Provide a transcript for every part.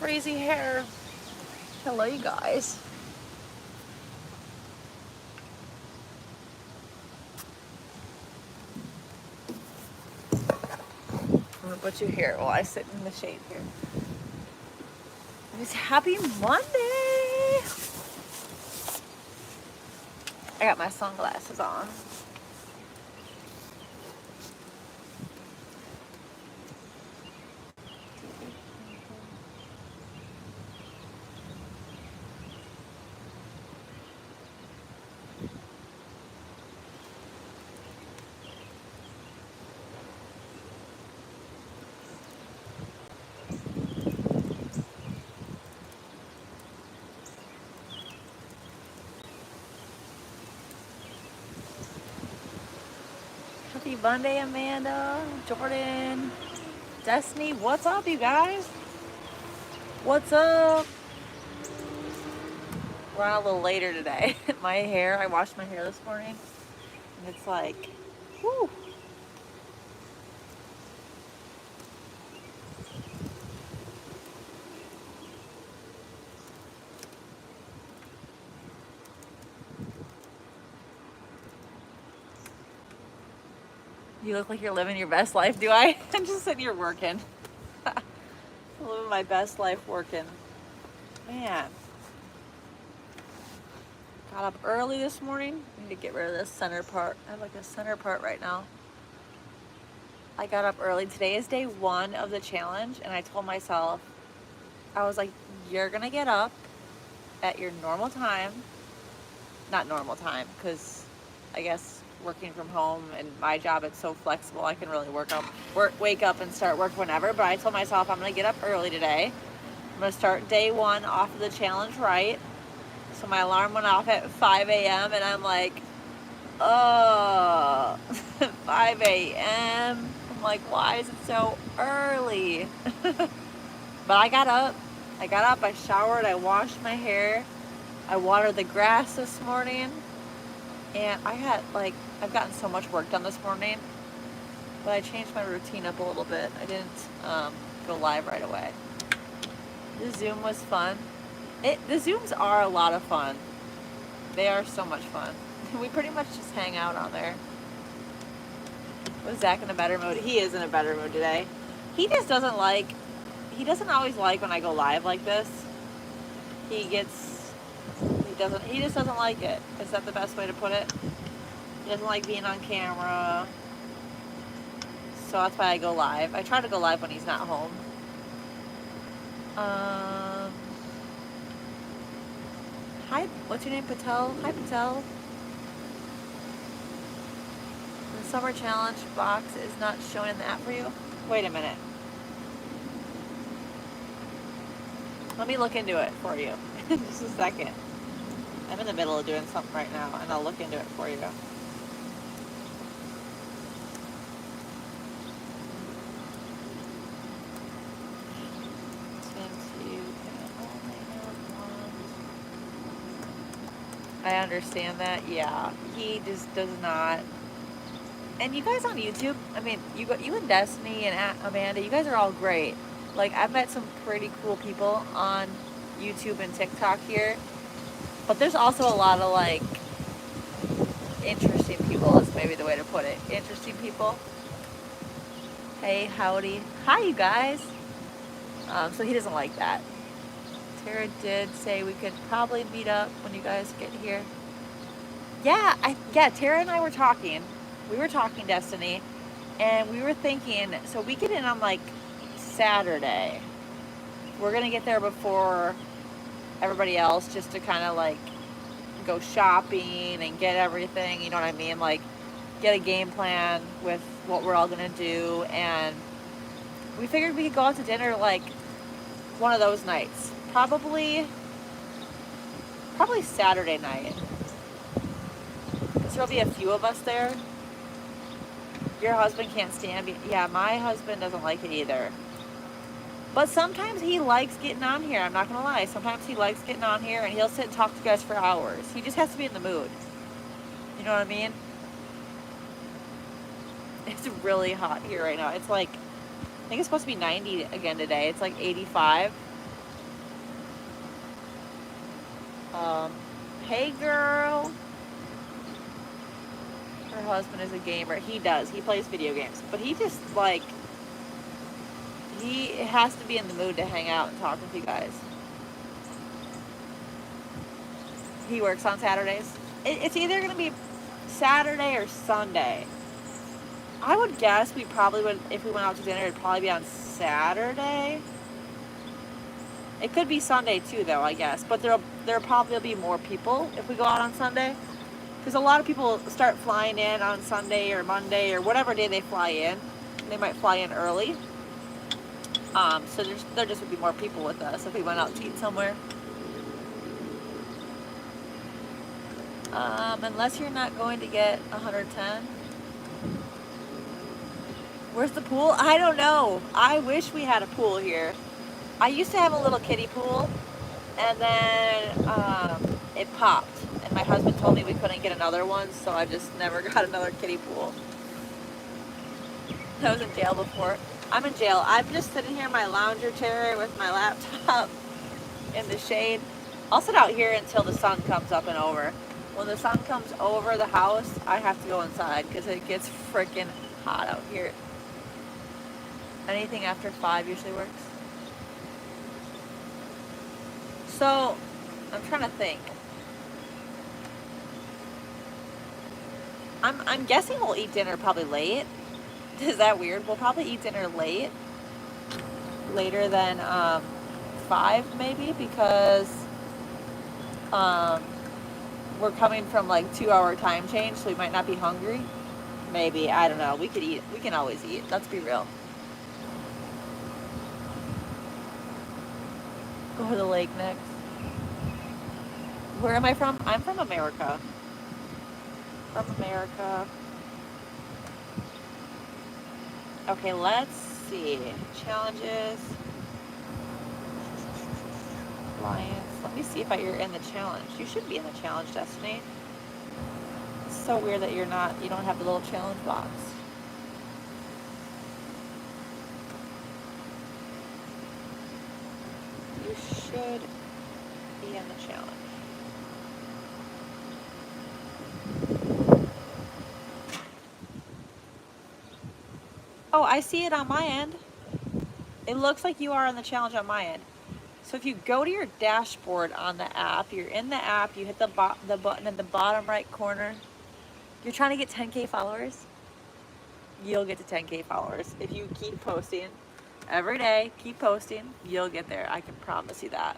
crazy hair. Hello, you guys. I'm gonna put you here while I sit in the shade here. It's happy Monday. I got my sunglasses on. Happy Monday, Amanda, Jordan, Destiny. What's up, you guys? What's up? We're on a little later today. My hair, I washed my hair this morning, and it's like, whew. You look like you're living your best life, do I? I'm just sitting here working. Living my best life working. Man. Got up early this morning. I need to get rid of this center part. I have like a center part right now. I got up early. Today is day 1 of the challenge, and I told myself, I was like, you're gonna get up at your normal time. Not normal time, because I guess working from home and my job, it's so flexible. I can really wake up and start work whenever. But I told myself I'm gonna get up early today. I'm gonna start day 1 off of the challenge right. So my alarm went off at 5 a.m. and I'm like, oh, 5 a.m. I'm like, why is it so early? But I got up, I showered, I washed my hair, I watered the grass this morning, and I've gotten so much work done this morning, but I changed my routine up a little bit. I didn't go live right away. The Zoom was fun. The Zooms are a lot of fun. They are so much fun. We pretty much just hang out on there. Was Zach in a better mood? He is in a better mood today. He just doesn't always like when I go live like this. He just doesn't like it. Is that the best way to put it? He doesn't like being on camera. So that's why I go live. I try to go live when he's not home. Hi, what's your name? Patel? Hi, Patel. The summer challenge box is not showing in the app for you? Wait a minute. Let me look into it for you. Just a second. I'm in the middle of doing something right now, and I'll look into it for you. I understand that. Yeah, he just does not. And you guys on YouTube, I mean, you and Destiny and Amanda, you guys are all great. Like, I've met some pretty cool people on YouTube and TikTok here, but there's also a lot of like interesting people is maybe the way to put it. Interesting people. Hey, howdy. Hi, you guys. So he doesn't like that. Tara did say we could probably meet up when you guys get here. Yeah, Tara and I were talking. We were talking, Destiny, and we were thinking, so we get in on like Saturday. We're gonna get there before everybody else just to kind of like go shopping and get everything, you know what I mean? Like get a game plan with what we're all gonna do, and we figured we could go out to dinner like one of those nights. Probably Saturday night. Because there'll be a few of us there. Your husband can't stand me. Yeah, my husband doesn't like it either. But sometimes he likes getting on here. I'm not going to lie. Sometimes he likes getting on here and he'll sit and talk to you guys for hours. He just has to be in the mood. You know what I mean? It's really hot here right now. It's like, I think it's supposed to be 90 again today. It's like 85. Um, hey girl. Her husband is a gamer. He does. He plays video games. But he just, like, he has to be in the mood to hang out and talk with you guys. He works on Saturdays. It's either going to be Saturday or Sunday. I would guess we probably would, if we went out to dinner, it'd probably be on Saturday. It could be Sunday too, though, I guess. But there'll probably be more people if we go out on Sunday. Because a lot of people start flying in on Sunday or Monday or whatever day they fly in. They might fly in early. So there just would be more people with us if we went out to eat somewhere. Unless you're not going to get 110. Where's the pool? I don't know. I wish we had a pool here. I used to have a little kiddie pool, and then it popped. And my husband told me we couldn't get another one, so I just never got another kiddie pool. I was in jail before. I'm in jail. I'm just sitting here in my lounger chair with my laptop in the shade. I'll sit out here until the sun comes up and over. When the sun comes over the house, I have to go inside because it gets freaking hot out here. Anything after 5 usually works. So, I'm trying to think. I'm guessing we'll eat dinner probably late. Is that weird? We'll probably eat dinner late. Later than 5 maybe, because we're coming from like 2-hour time change, so we might not be hungry. Maybe, I don't know. We could eat. We can always eat. Let's be real. Go to the lake next. Where am I from? I'm from America. From America. Okay, let's see. Challenges. Alliance. Let me see if you're in the challenge. You should be in the challenge, Destiny. It's so weird that you don't have the little challenge box. You should be in the challenge. Oh, I see it on my end. It looks like you are on the challenge on my end. So if you go to your dashboard on the app, you're in the app, you hit the button in the bottom right corner. You're trying to get 10K followers. You'll get to 10K followers. If you keep posting every day, keep posting, you'll get there. I can promise you that.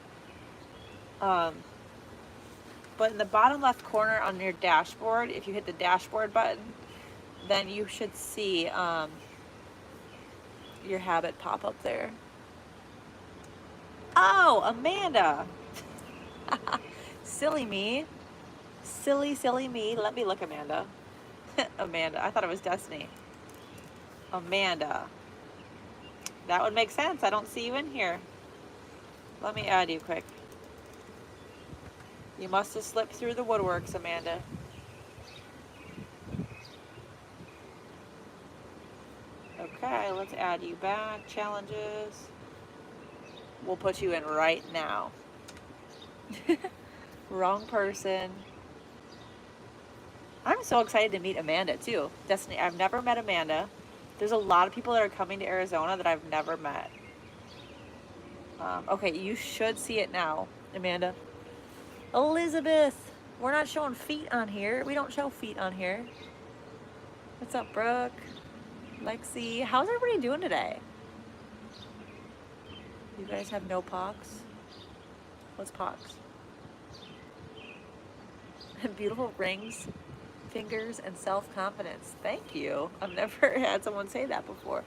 But in the bottom left corner on your dashboard, if you hit the dashboard button, then you should see your habit pop up there. Oh, Amanda. Silly me. Silly me. Let me look, Amanda. Amanda. I thought it was Destiny. Amanda. That would make sense. I don't see you in here. Let me add you quick. You must have slipped through the woodworks, Amanda. Okay, let's add you back. Challenges. We'll put you in right now. Wrong person. I'm so excited to meet Amanda too. Destiny, I've never met Amanda. There's a lot of people that are coming to Arizona that I've never met. Okay, you should see it now, Amanda. Elizabeth, we're not showing feet on here. We don't show feet on here. What's up, Brooke? Lexi, how's everybody doing today? You guys have no pox? What's pox? Beautiful rings, fingers, and self-confidence. Thank you. I've never had someone say that before.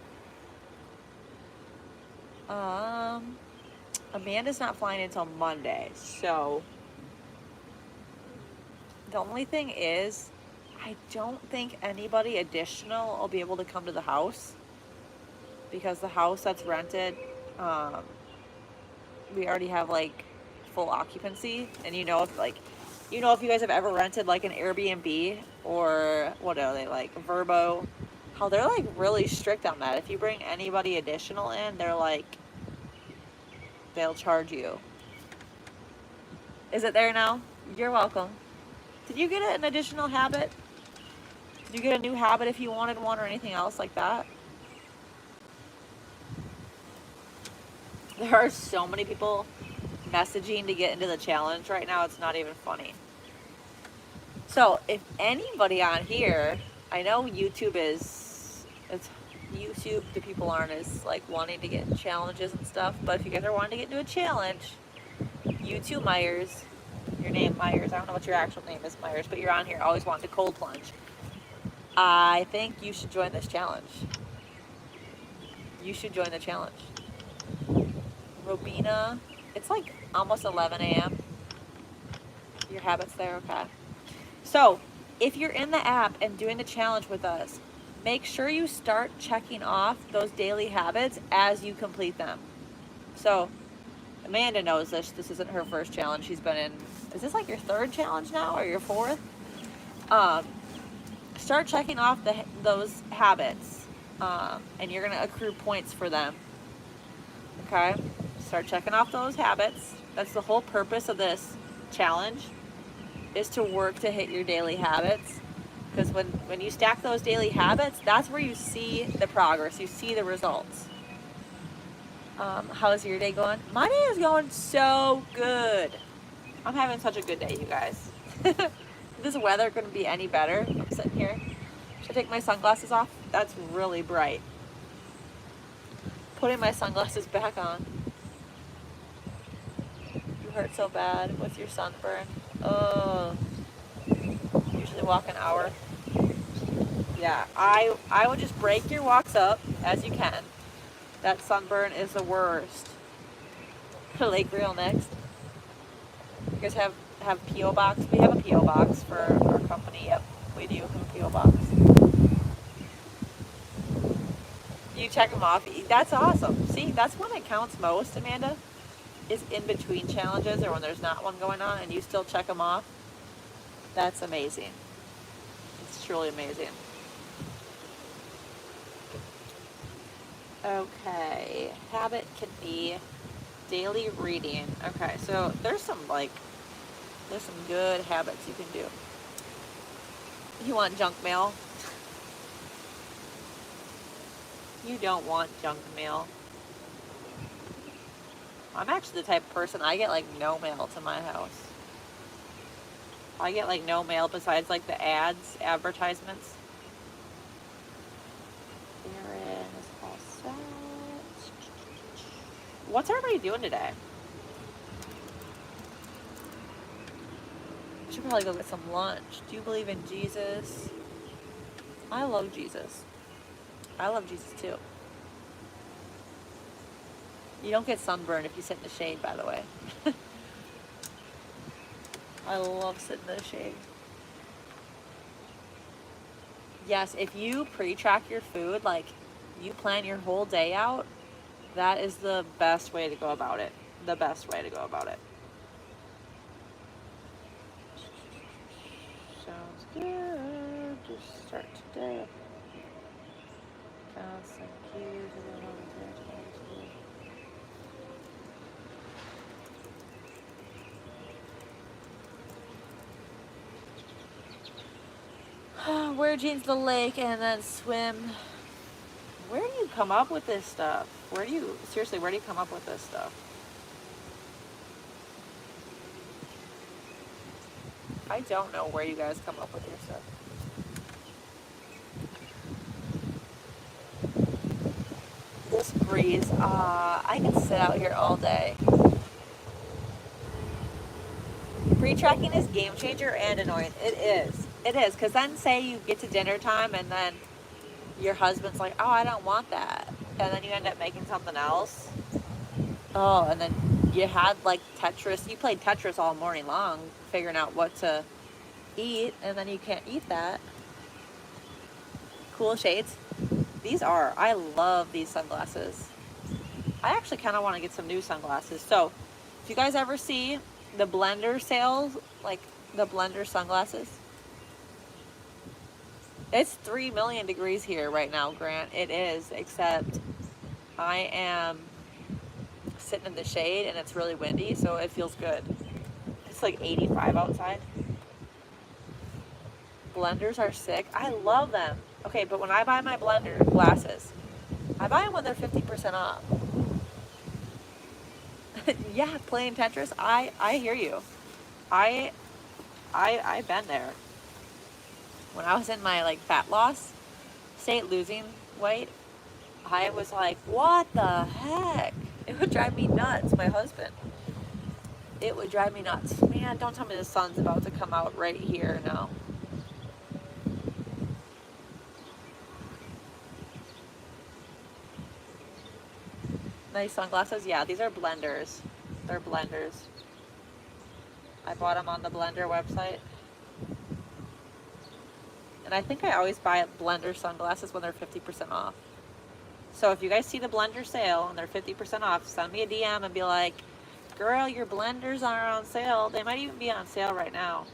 Amanda's not flying until Monday, so the only thing is, I don't think anybody additional will be able to come to the house, because the house that's rented, we already have like full occupancy. And if you guys have ever rented like an Airbnb or what are they, like Verbo, how they're like really strict on that. If you bring anybody additional in, they'll charge you. Is it there now? You're welcome. Did you get an additional habit? Did you get a new habit if you wanted one or anything else like that? There are so many people messaging to get into the challenge right now, it's not even funny. So if anybody on here, I know YouTube it's YouTube, the people aren't as like wanting to get challenges and stuff, but if you guys are wanting to get into a challenge, YouTube Myers, your name Myers, I don't know what your actual name is Myers, but you're on here always wanting to cold plunge. I think you should join this challenge. You should join the challenge. Robina, it's like almost 11 a.m. Your habit's there, okay. So, if you're in the app and doing the challenge with us, make sure you start checking off those daily habits as you complete them. So, Amanda knows this. This isn't her first challenge. She's been in, is this like your third challenge now or your fourth? Start checking off those habits, and you're going to accrue points for them. Okay? Start checking off those habits. That's the whole purpose of this challenge, is to work to hit your daily habits. Because when you stack those daily habits, that's where you see the progress. You see the results. How's your day going? My day is going so good. I'm having such a good day, you guys. This weather couldn't be any better. I'm sitting here. Should I take my sunglasses off? That's really bright. Putting my sunglasses back on. You hurt so bad with your sunburn. Oh. Usually walk an hour. Yeah, I would just break your walks up as you can. That sunburn is the worst. Lake Real next. You guys have P.O. Box? We have a P.O. Box for our company. Yep, we do have a P.O. Box. You check them off. That's awesome. See, that's when it counts most, Amanda, is in between challenges or when there's not one going on and you still check them off. That's amazing. It's truly amazing. Okay, habit can be daily reading. Okay, so there's some good habits you can do. You want junk mail? You don't want junk mail. I'm actually the type of person, I get like no mail to my house. I get like no mail besides like the ads, advertisements. Aaron is all set. What's everybody doing today? I should probably go get some lunch. Do you believe in Jesus? I love Jesus. I love Jesus too. You don't get sunburned if you sit in the shade, by the way. I love sitting in the shade. Yes, if you pre-track your food, like you plan your whole day out, that is the best way to go about it. The best way to go about it. Sounds good. Just start today. Counts and cues and then wear jeans to the lake and then swim. Where do you come up with this stuff? Seriously, where do you come up with this stuff? I don't know where you guys come up with your stuff. This breeze, I can sit out here all day. Pre-tracking is game changer and annoying. It is, because then say you get to dinner time and then your husband's like, oh, I don't want that. And then you end up making something else. Oh, and then you had like Tetris. You played Tetris all morning long, figuring out what to eat, and then you can't eat that. Cool shades. I love these sunglasses. I actually kind of want to get some new sunglasses. So, if you guys ever see the blender sales, like the blender sunglasses, it's 3 million degrees here right now, Grant. It is, except I am sitting in the shade and it's really windy, so it feels good. It's like 85 outside. Blenders are sick. I love them. Okay, but when I buy my blender glasses, I buy them when they're 50% off. Yeah, playing Tetris. I hear you. I I've been there. When I was in my like fat loss state, losing weight, I was like, what the heck? It would drive me nuts. My husband. It would drive me nuts. Man, don't tell me the sun's about to come out right here now. Nice sunglasses. Yeah, these are blenders. They're blenders. I bought them on the Blender website. And I think I always buy Blender sunglasses when they're 50% off. So if you guys see the Blender sale and they're 50% off, send me a DM and be like, girl, your blenders are on sale. They might even be on sale right now.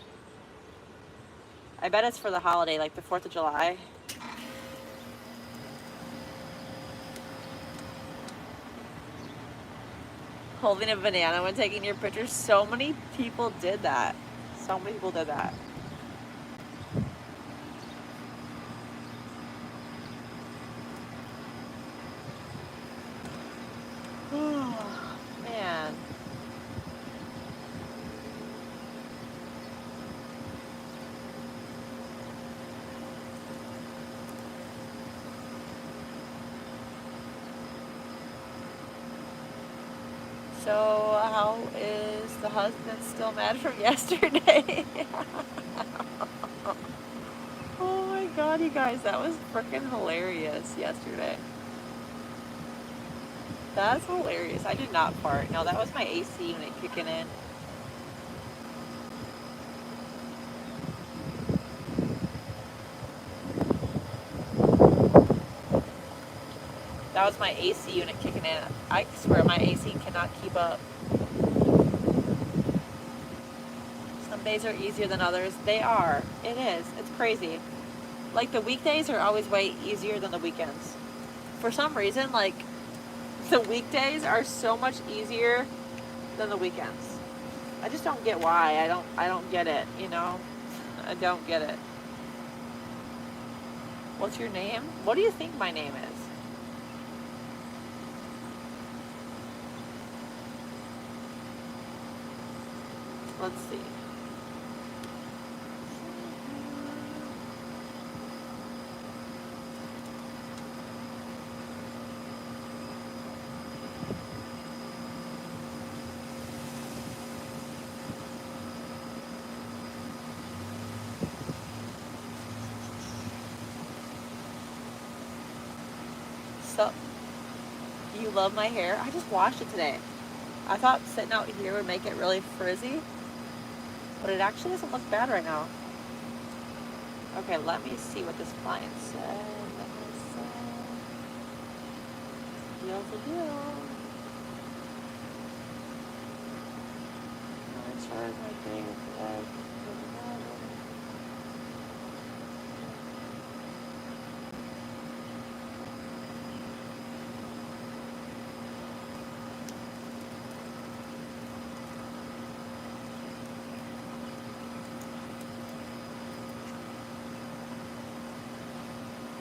I bet it's for the holiday, like the 4th of July. Holding a banana when taking your pictures. So many people did that. So many people did that. Oh, man. So how is the husband still mad from yesterday? Oh my god, you guys, that was freaking hilarious yesterday. That's hilarious. I did not fart. No, that was my AC unit kicking in. That was my AC unit kicking in. I swear my AC cannot keep up. Some days are easier than others. They are. It is. It's crazy. Like the weekdays are always way easier than the weekends. For some reason, like the weekdays are so much easier than the weekends. I just don't get why. I don't get it, you know? I don't get it. What's your name? What do you think my name is? Let's see. So, you love my hair? I just washed it today. I thought sitting out here would make it really frizzy, but it actually doesn't look bad right now. Okay, let me see what this client said. Deal's a deal. I charge my day with that.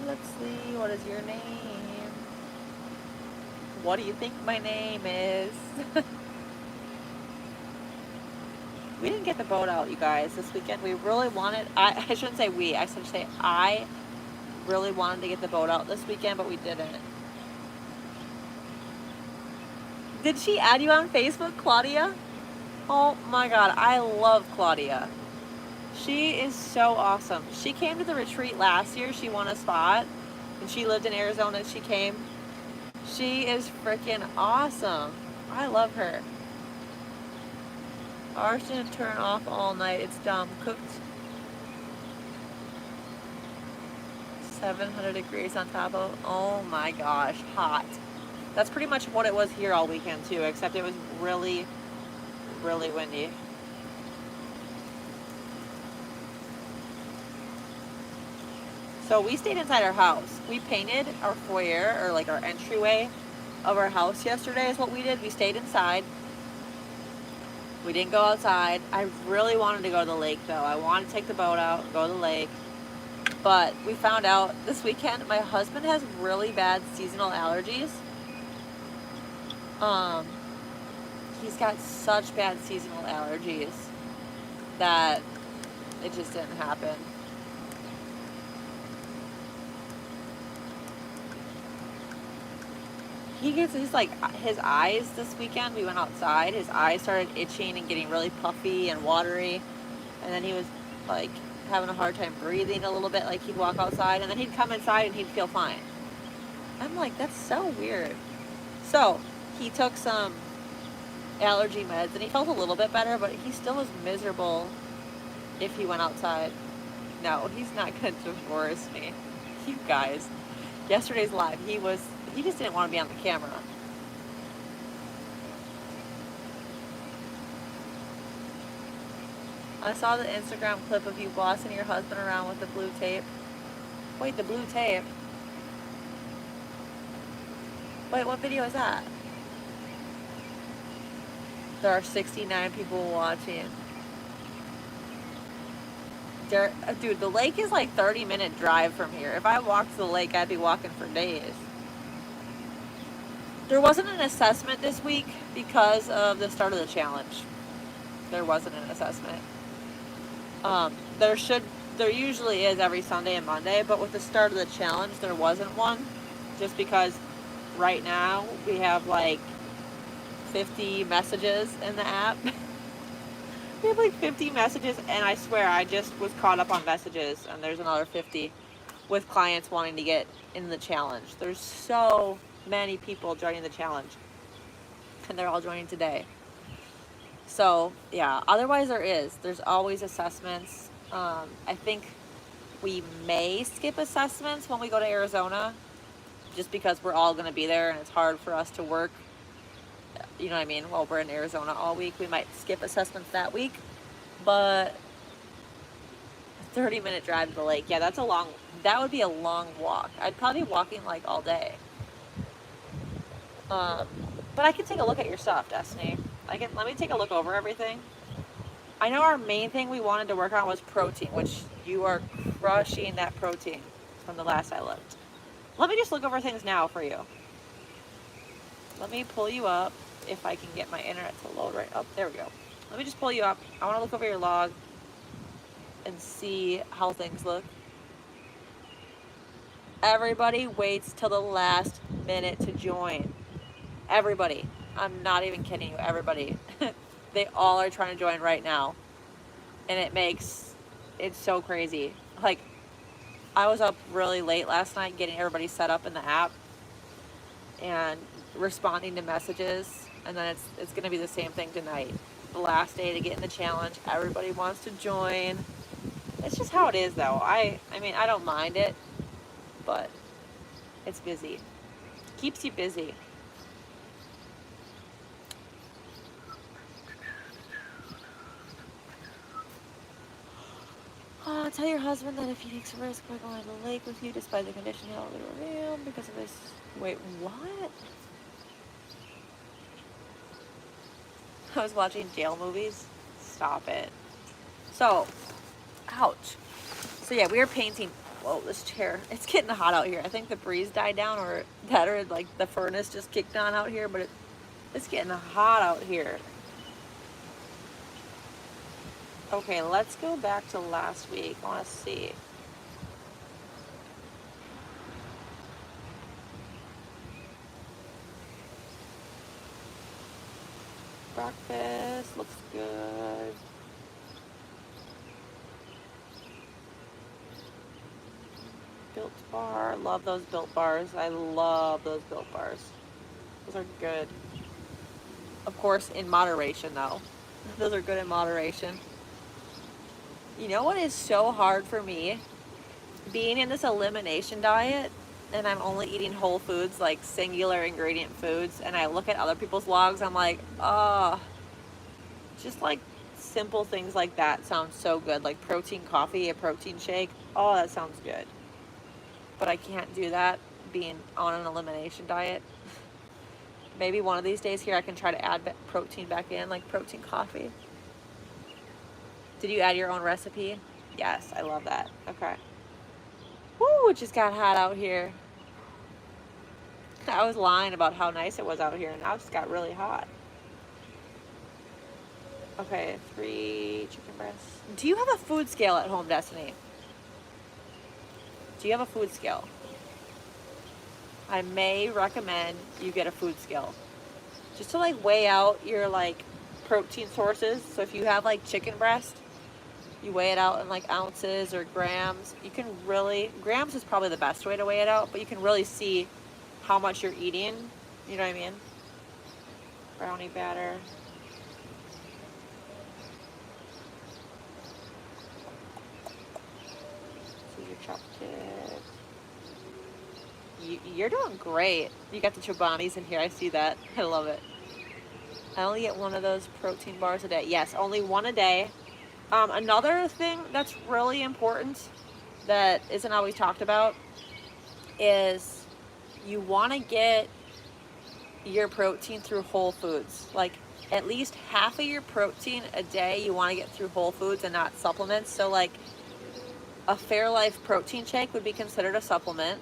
Let's see, what is your name? What do you think my name is? We didn't get the boat out, you guys, this weekend. We really wanted, I shouldn't say we, I should say I really wanted to get the boat out this weekend, but we didn't. Did she add you on Facebook, Claudia? Oh my god, I love Claudia. She is so awesome. She came to the retreat last year. She won a spot, and she lived in Arizona and she came. She is freaking awesome. I love her. Ours didn't turn off all night. It's dumb. Cooked 700 degrees on top of, oh my gosh, hot. That's pretty much what it was here all weekend too, except it was really, really windy. So we stayed inside our house. We painted our foyer, or like our entryway of our house yesterday is what we did. We stayed inside. We didn't go outside. I really wanted to go to the lake though. I wanted to take the boat out, go to the lake. But we found out this weekend my husband has really bad seasonal allergies. Um, he's got such bad seasonal allergies that it just didn't happen. He's like, his eyes this weekend, we went outside, his eyes started itching and getting really puffy and watery. And then he was like having a hard time breathing a little bit. Like he'd walk outside and then he'd come inside and he'd feel fine. I'm like, that's so weird. So he took some allergy meds and he felt a little bit better, but he still was miserable if he went outside. No, he's not going to divorce me. You guys, yesterday's live, he just didn't want to be on the camera. I saw the Instagram clip of you bossing your husband around with the blue tape. Wait, the blue tape? Wait, what video is that? There are 69 people watching. Dude, the lake is like 30-minute drive from here. If I walked to the lake, I'd be walking for days. There wasn't an assessment this week because of the start of the challenge. There wasn't an assessment. There usually is every Sunday and Monday, but with the start of the challenge, there wasn't one. Just because right now we have like 50 messages in the app. We have like 50 messages, and I swear I just was caught up on messages, and there's another 50 with clients wanting to get in the challenge. There's so many people joining the challenge, and they're all joining today. So yeah, otherwise there's always assessments. I think we may skip assessments when we go to Arizona, just because we're all going to be there and it's hard for us to work, you know what I mean, while we're in Arizona all week. We might skip assessments that week, but 30-minute drive to the lake, yeah, that would be a long walk. I'd probably be walking like all day. But I can take a look at your stuff, Destiny. Let me take a look over everything. I know our main thing we wanted to work on was protein, which you are crushing that protein from the last I looked. Let me just look over things now for you. Let me pull you up if I can get my internet to load right up. There we go. Let me just pull you up. I want to look over your log and see how things look. Everybody waits till the last minute to join. Everybody. I'm not even kidding you. Everybody. They all are trying to join right now. And it's so crazy. Like, I was up really late last night getting everybody set up in the app and responding to messages. And then it's going to be the same thing tonight. The last day to get in the challenge. Everybody wants to join. It's just how it is, though. I mean, I don't mind it, but it's busy. Keeps you busy. Tell your husband that if he takes a risk by going to the lake with you, despite the condition he'll be revealed because of this. Wait, what? I was watching jail movies. Stop it. So, ouch. So yeah, we were painting. Whoa, this chair. It's getting hot out here. I think the breeze died down, or like the furnace just kicked on out here, but it's getting hot out here. Okay, let's go back to last week. I want to see. Breakfast looks good. Built bar. Love those Built bars. I love those Built bars. Those are good. Of course, in moderation, though. Those are good in moderation. You know what is so hard for me? Being in this elimination diet, and I'm only eating whole foods, like singular ingredient foods, and I look at other people's logs, I'm like, just like simple things like that sound so good. Like protein coffee, a protein shake. Oh, that sounds good. But I can't do that being on an elimination diet. Maybe one of these days here I can try to add protein back in, like protein coffee. Did you add your own recipe? Yes, I love that. Okay. Woo, it just got hot out here. I was lying about how nice it was out here, and now it just got really hot. Okay, 3 chicken breasts. Do you have a food scale at home, Destiny? Do you have a food scale? I may recommend you get a food scale. Just to like weigh out your like protein sources. So if you have like chicken breast, you weigh it out in like ounces or grams. You can really, grams is probably the best way to weigh it out, but you can really see how much you're eating. You know what I mean? Brownie batter. Your chopstick. You're doing great. You got the Chobanis in here. I see that. I love it. I only get one of those protein bars a day. Yes, only one a day. Another thing that's really important that isn't always talked about is you want to get your protein through whole foods. Like at least half of your protein a day you want to get through whole foods and not supplements. So like a Fairlife protein shake would be considered a supplement.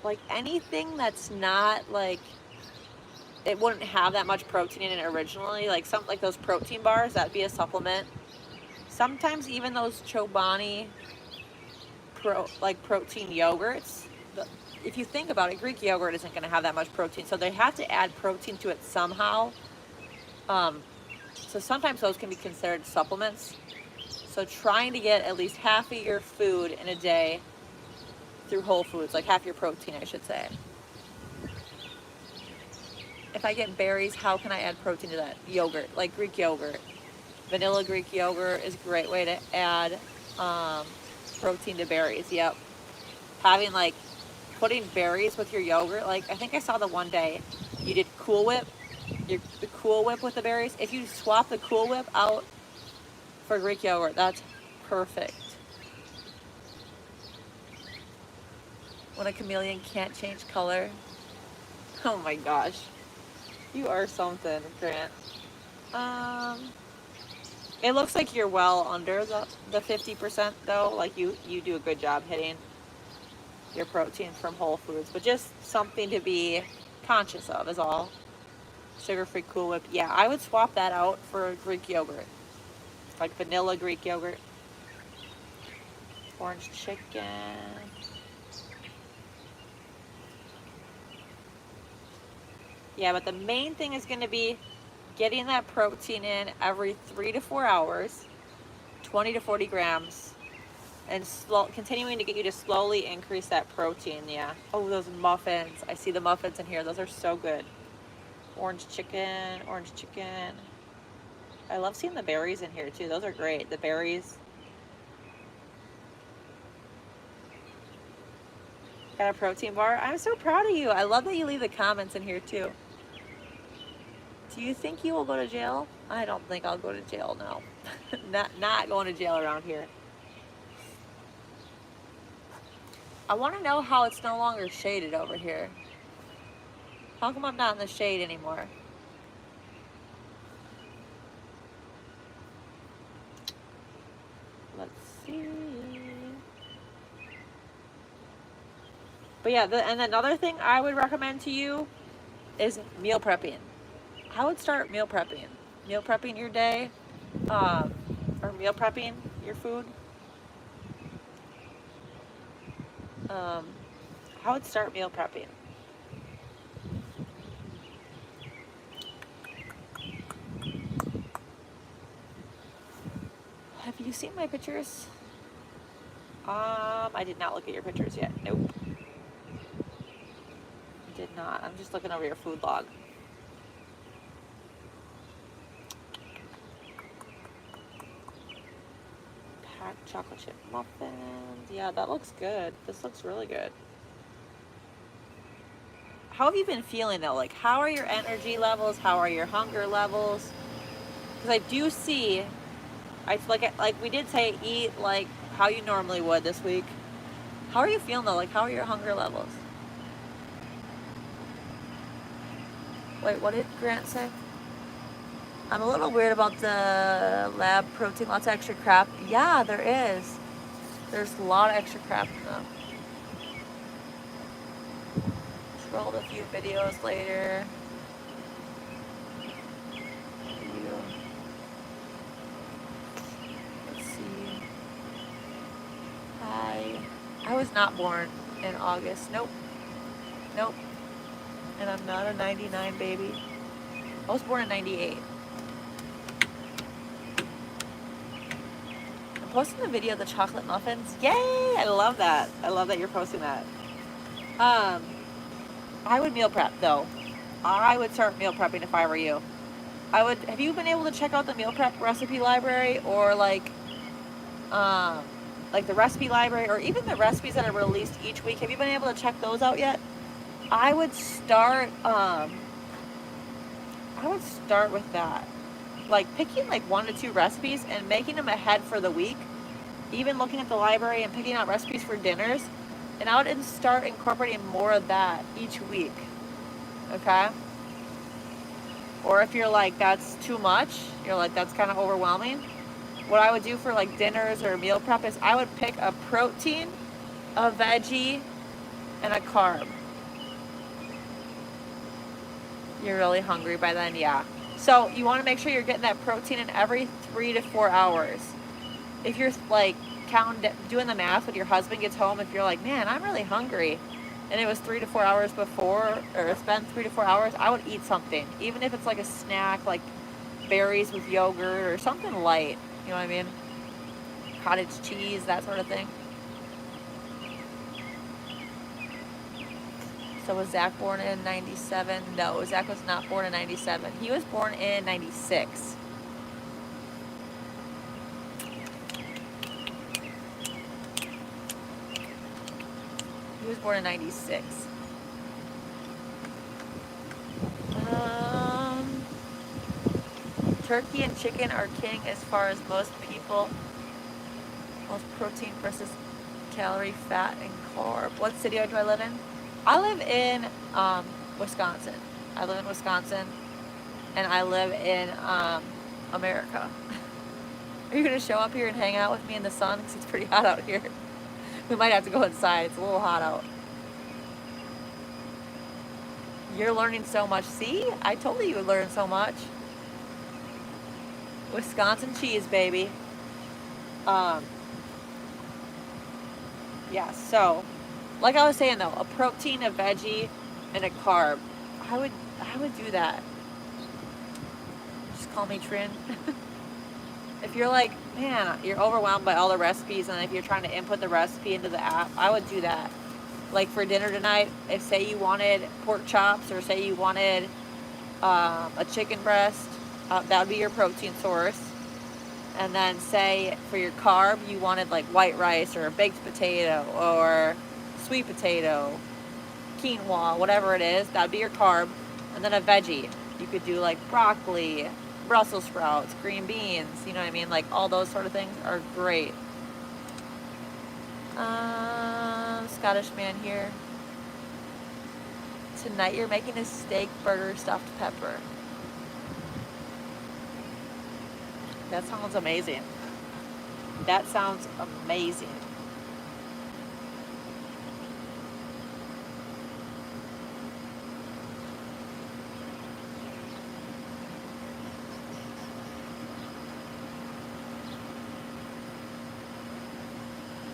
Like anything that's not like, it wouldn't have that much protein in it originally, like something like those protein bars, that'd be a supplement. Sometimes even those Chobani protein yogurts, if you think about it, Greek yogurt isn't going to have that much protein, so they have to add protein to it somehow. So sometimes those can be considered supplements. So trying to get at least half of your food in a day through whole foods, like half your protein, I should say. If I get berries, how can I add protein to that? Yogurt, like Greek yogurt. Vanilla Greek yogurt is a great way to add protein to berries. Yep. Having like, putting berries with your yogurt, like I think I saw the one day you did Cool Whip, the Cool Whip with the berries. If you swap the Cool Whip out for Greek yogurt, that's perfect. When a chameleon can't change color. Oh my gosh. You are something, Grant. It looks like you're well under the 50% though. Like you do a good job hitting your protein from whole foods, but just something to be conscious of is all. Sugar-free Cool Whip. Yeah, I would swap that out for Greek yogurt. Like vanilla Greek yogurt. Orange chicken. Yeah, but the main thing is going to be getting that protein in every 3 to 4 hours, 20 to 40 grams, and continuing to get you to slowly increase that protein. Yeah. Oh, those muffins. I see the muffins in here. Those are so good. Orange chicken, orange chicken. I love seeing the berries in here too. Those are great. The berries. Got a protein bar. I'm so proud of you. I love that you leave the comments in here too. Do you think you will go to jail? I don't think I'll go to jail, no. not going to jail around here. I want to know how it's no longer shaded over here. How come I'm not in the shade anymore? Let's see. But yeah, and another thing I would recommend to you is meal prepping. I would start meal prepping. Meal prepping your day, or meal prepping your food. I would start meal prepping. Have you seen my pictures? I did not look at your pictures yet. Nope. Did not. I'm just looking over your food log. Packed chocolate chip muffins. Yeah, that looks good. This looks really good. How have you been feeling though? Like, how are your energy levels? How are your hunger levels? Because I do see, like we did say, eat like how you normally would this week. How are you feeling though? Like, how are your hunger levels? Wait, what did Grant say? I'm a little weird about the lab protein. Lots of extra crap. Yeah, there is. There's a lot of extra crap in them. Scrolled a few videos later. Let's see. I was not born in August. Nope. Nope. And I'm not a 99 baby. I was born in 98. I'm posting the video of the chocolate muffins. Yay! I love that. I love that you're posting that. I would meal prep though. I would start meal prepping if I were you. Have you been able to check out the meal prep recipe library, or like the recipe library, or even the recipes that are released each week? Have you been able to check those out yet? I would start with that. Like picking like 1 to 2 recipes and making them ahead for the week. Even looking at the library and picking out recipes for dinners. And I would start incorporating more of that each week. Okay? Or if you're like, that's too much, you're like, that's kind of overwhelming, what I would do for like dinners or meal prep is I would pick a protein, a veggie, and a carb. You're really hungry by then, yeah. So you want to make sure you're getting that protein in every 3 to 4 hours. If you're like doing the math when your husband gets home, if you're like, man, I'm really hungry, and it was 3 to 4 hours before, or it's been 3 to 4 hours, I would eat something. Even if it's like a snack, like berries with yogurt or something light. You know what I mean? Cottage cheese, that sort of thing. So was Zach born in 97? No, Zach was not born in 97. He was born in 96. He was born in 96. Turkey and chicken are king as far as most people. Most protein versus calorie, fat, and carb. What city do I live in? I live in Wisconsin. I live in Wisconsin, and I live in America. Are you going to show up here and hang out with me in the sun? Because it's pretty hot out here. We might have to go inside. It's a little hot out. You're learning so much. See? I told you would learn so much. Wisconsin cheese, baby. Yeah, so like I was saying though, a protein, a veggie, and a carb. I would do that. Just call me Trin. If you're like, man, you're overwhelmed by all the recipes, and if you're trying to input the recipe into the app, I would do that. Like for dinner tonight, if say you wanted pork chops, or say you wanted a chicken breast, that would be your protein source. And then say for your carb, you wanted like white rice or a baked potato or sweet potato, quinoa, whatever it is, that would be your carb. And then a veggie. You could do like broccoli, Brussels sprouts, green beans, you know what I mean? Like all those sort of things are great. Scottish man here. Tonight you're making a steak burger stuffed pepper. That sounds amazing. That sounds amazing.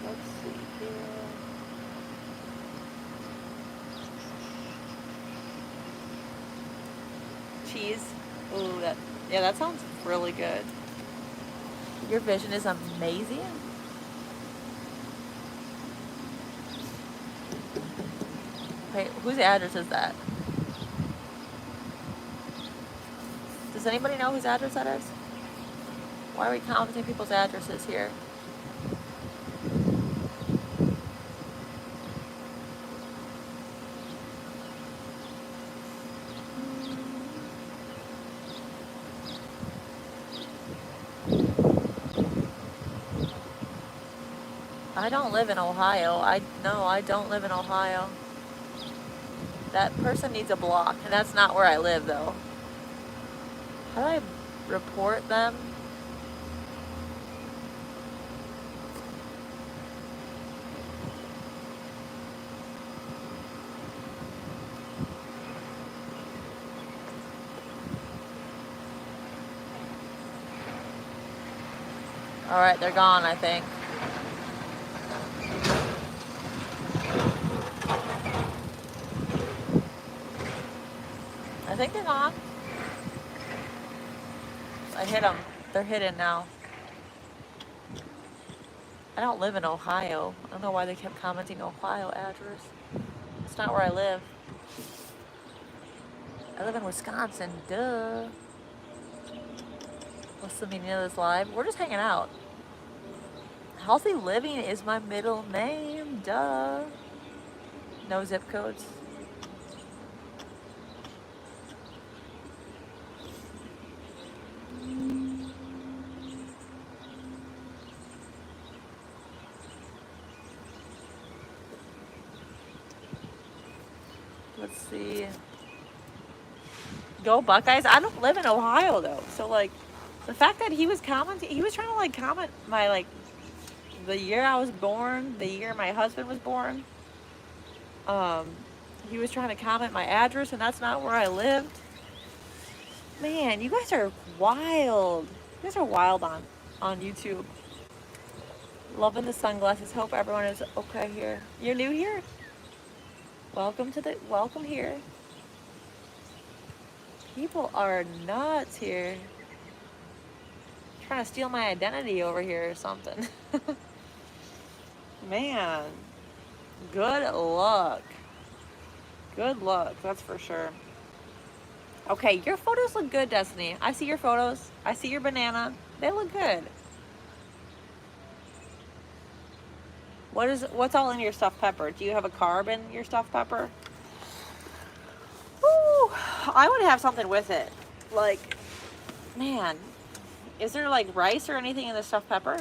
Let's see here. Cheese. Ooh, that sounds really good. Your vision is amazing. Wait, whose address is that? Does anybody know whose address that is? Why are we commenting people's addresses here? I don't live in Ohio. I don't live in Ohio. That person needs a block, and that's not where I live, though. How do I report them? All right, they're gone, I think. I think they're gone. I hit them. They're hidden now. I don't live in Ohio. I don't know why they kept commenting Ohio address. It's not where I live. I live in Wisconsin, duh. What's the meaning of this live? We're just hanging out. Healthy living is my middle name, duh. No zip codes. Let's see. Go Buckeyes. I don't live in Ohio though, so like the fact that he was commenting, he was trying to like comment my like the year I was born, the year my husband was born. He was trying to comment my address, and that's not where I lived. Man, you guys are wild. You guys are wild on YouTube. Loving the sunglasses. Hope everyone is okay here. You're new here? Welcome here. People are nuts here. Trying to steal my identity over here or something. Man, good luck. Good luck, that's for sure. Okay, your photos look good, Destiny. I see your photos. I see your banana. They look good. What's all in your stuffed pepper? Do you have a carb in your stuffed pepper? Ooh, I would have something with it. Like, man, is there like rice or anything in the stuffed pepper?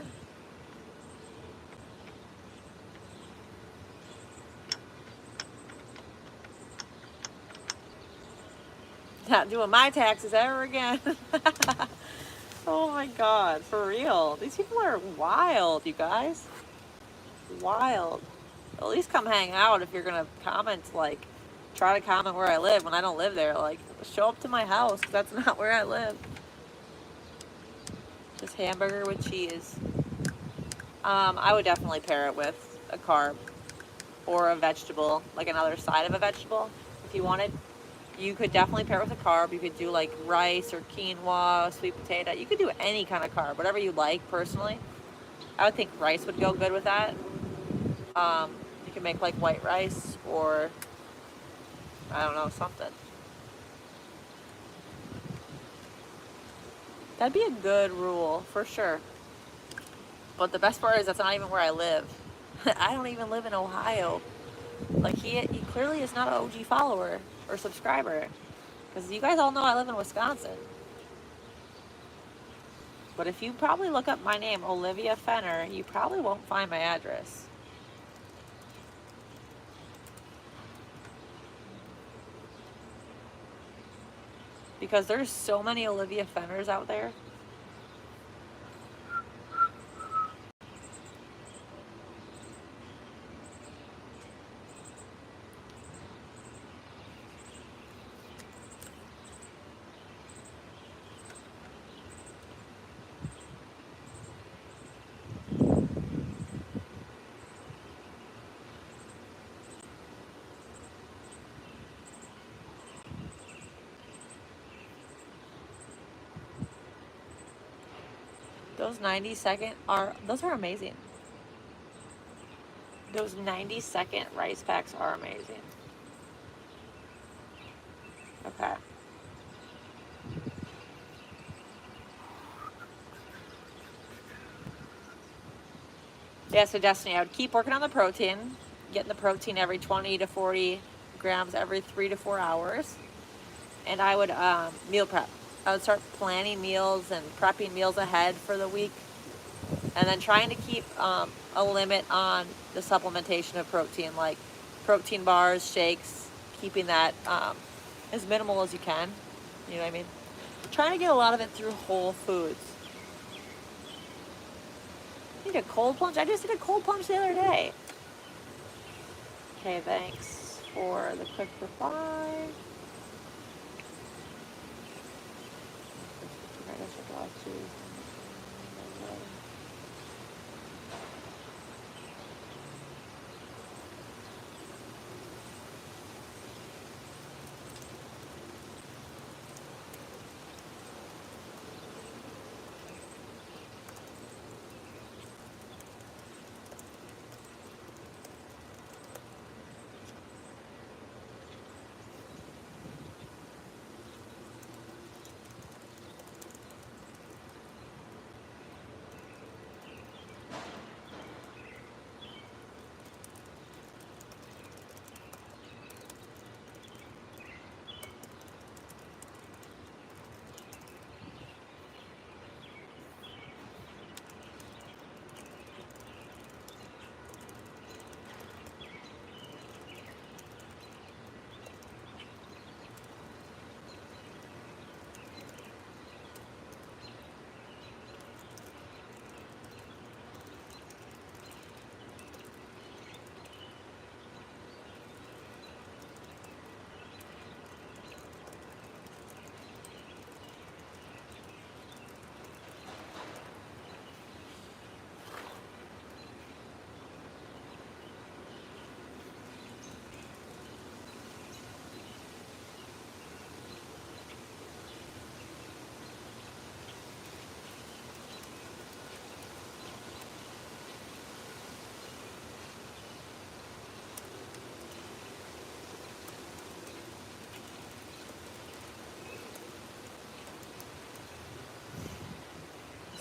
Not doing my taxes ever again. Oh my God, for real. These people are wild, you guys. Wild. At least come hang out if you're gonna comment, like, try to comment where I live when I don't live there. Like, show up to my house, because that's not where I live. Just hamburger with cheese. I would definitely pair it with a carb or a vegetable, like another side of a vegetable, if you wanted. You could definitely pair it with a carb. You could do like rice or quinoa, sweet potato. You could do any kind of carb, whatever you like personally. I would think rice would go good with that. You can make like white rice or, I don't know, something. That'd be a good rule, for sure. But the best part is that's not even where I live. I don't even live in Ohio. Like, he clearly is not an OG follower or subscriber. Because you guys all know I live in Wisconsin. But if you probably look up my name, Olivia Fenner, you probably won't find my address. Because there's so many Olivia Fenners out there. Those 90-second those are amazing. Those 90-second rice packs are amazing. Okay. Yeah, so Destiny, I would keep working on the protein, getting the protein every 20 to 40 grams every 3 to 4 hours. And I would meal prep. I would start planning meals and prepping meals ahead for the week. And then trying to keep a limit on the supplementation of protein, like protein bars, shakes, keeping that as minimal as you can. You know what I mean? Trying to get a lot of it through whole foods. Need a cold plunge? I just did a cold plunge the other day. Okay, thanks for the quick reply.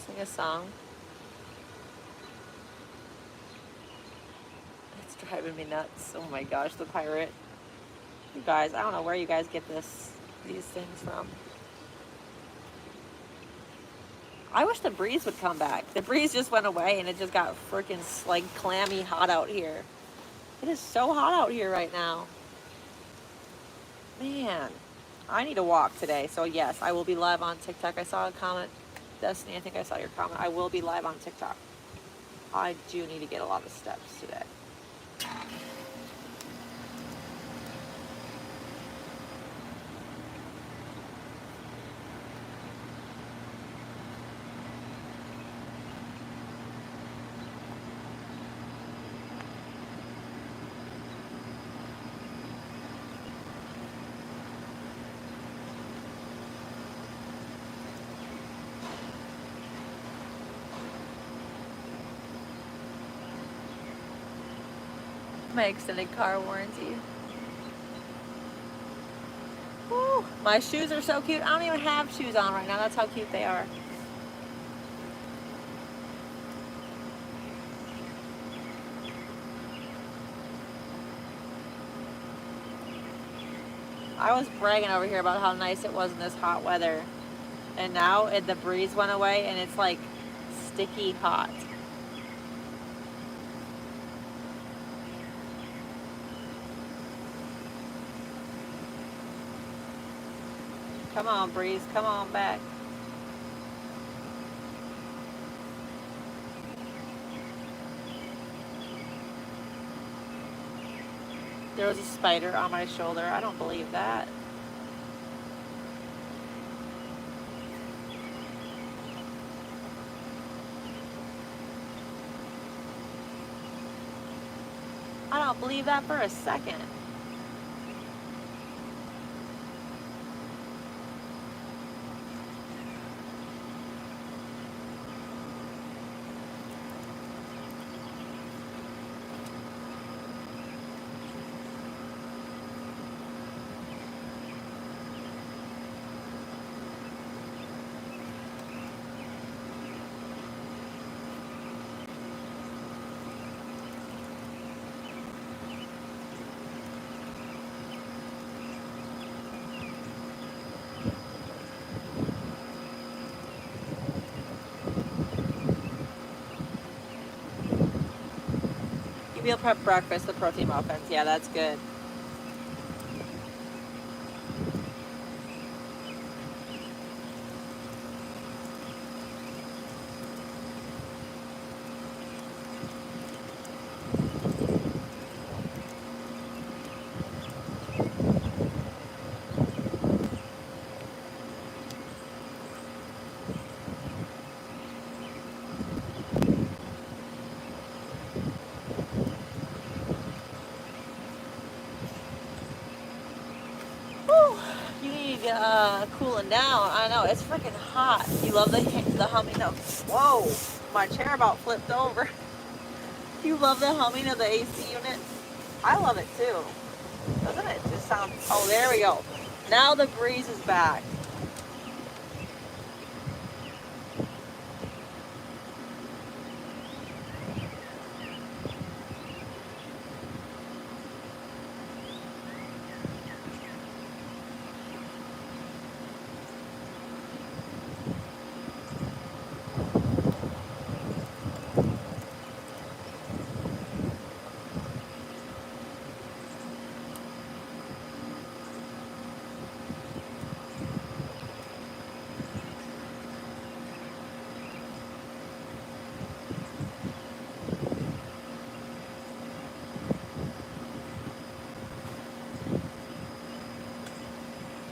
Sing a song. It's driving me nuts. Oh my gosh, the pirate. You guys, I don't know where you guys get these things from. I wish the breeze would come back. The breeze just went away and it just got freaking like clammy hot out here. It is so hot out here right now. Man, I need to walk today. So yes, I will be live on TikTok. I saw a comment. Destiny, I think I saw your comment. I will be live on TikTok. I do need to get a lot of steps today. My extended car warranty. Woo, my shoes are so cute. I don't even have shoes on right now. That's how cute they are. I was bragging over here about how nice it was in this hot weather. And now the breeze went away and it's like sticky hot. Come on, breeze. Come on back. There was a spider on my shoulder. I don't believe that. I don't believe that for a second. Meal prep breakfast, the protein muffins. Yeah, that's good. kind of cooling down. I know, it's freaking hot. You love the humming of, whoa, my chair about flipped over. You love the humming of the AC unit? I love it too. Doesn't it just sound, oh, there we go. Now the breeze is back.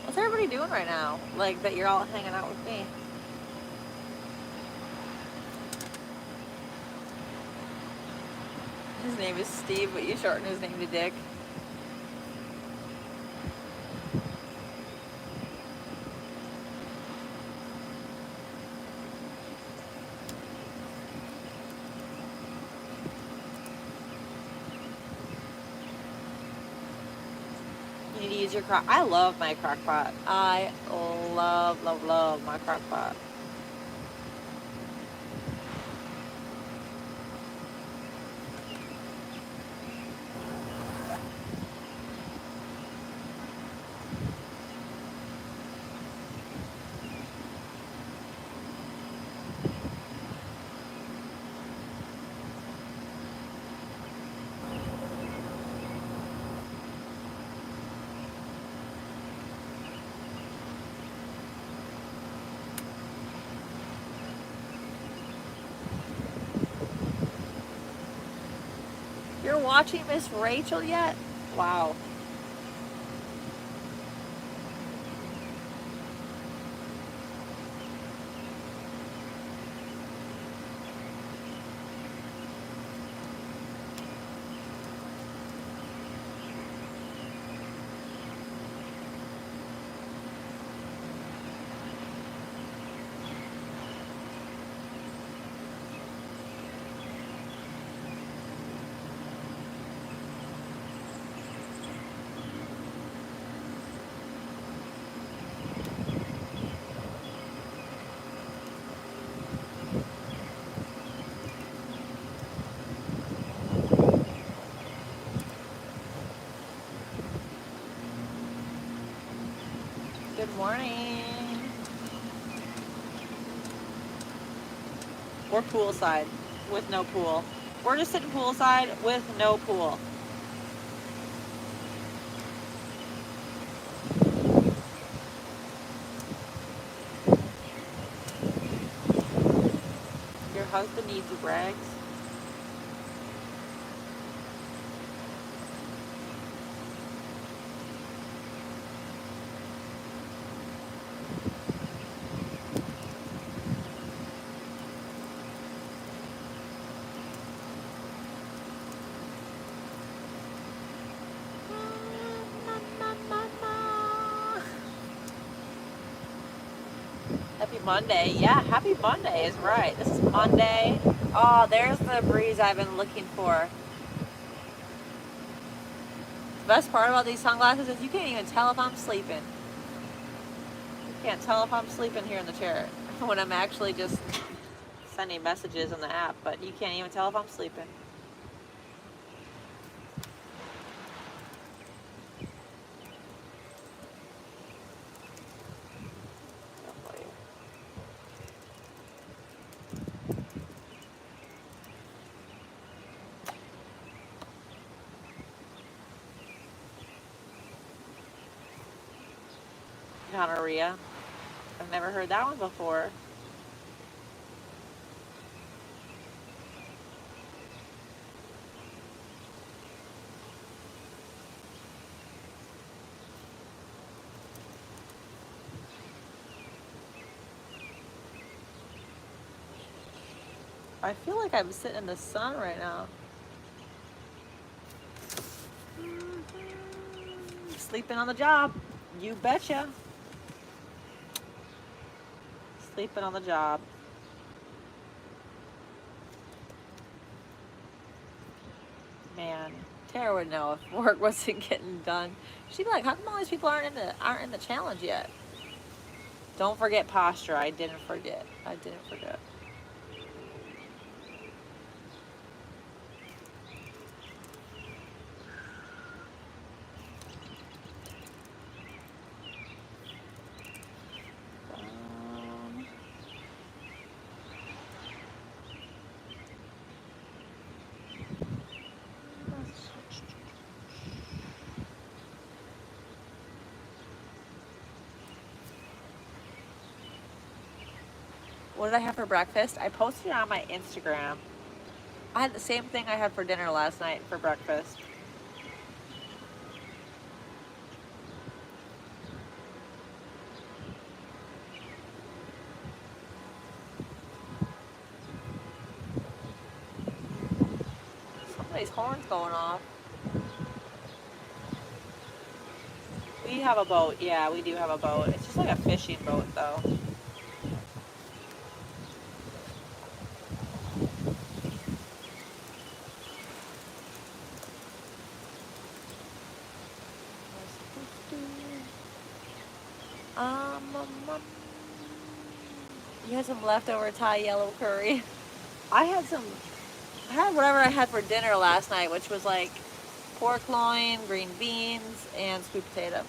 What's everybody doing right now? Like that you're all hanging out with me. His name is Steve, but you shorten his name to Dick. You need to use your crock. I love my crock pot. I love, love, love my crock pot. You're watching Miss Rachel yet? Wow. Good morning. We're poolside with no pool. We're just sitting poolside with no pool. Your husband needs rags. Happy Monday. Yeah, happy Monday is right. This is Monday. Oh, there's the breeze I've been looking for. The best part about these sunglasses is you can't even tell if I'm sleeping. You can't tell if I'm sleeping here in the chair when I'm actually just sending messages on the app, but you can't even tell if I'm sleeping. Gonorrhea. I've never heard that one before. I feel like I'm sitting in the sun right now. Sleeping on the job. You betcha. sleeping on the job. Man, Tara would know if work wasn't getting done. She'd be like, "How come all these people aren't in the challenge yet?" Don't forget posture. I didn't forget. What did I have for breakfast? I posted it on my Instagram. I had the same thing I had for dinner last night for breakfast. Somebody's horn's going off. We have a boat. Yeah, we do have a boat. It's just like a fishing boat, though. You had some leftover Thai yellow curry. I had whatever I had for dinner last night, which was like pork loin, green beans, and sweet potato.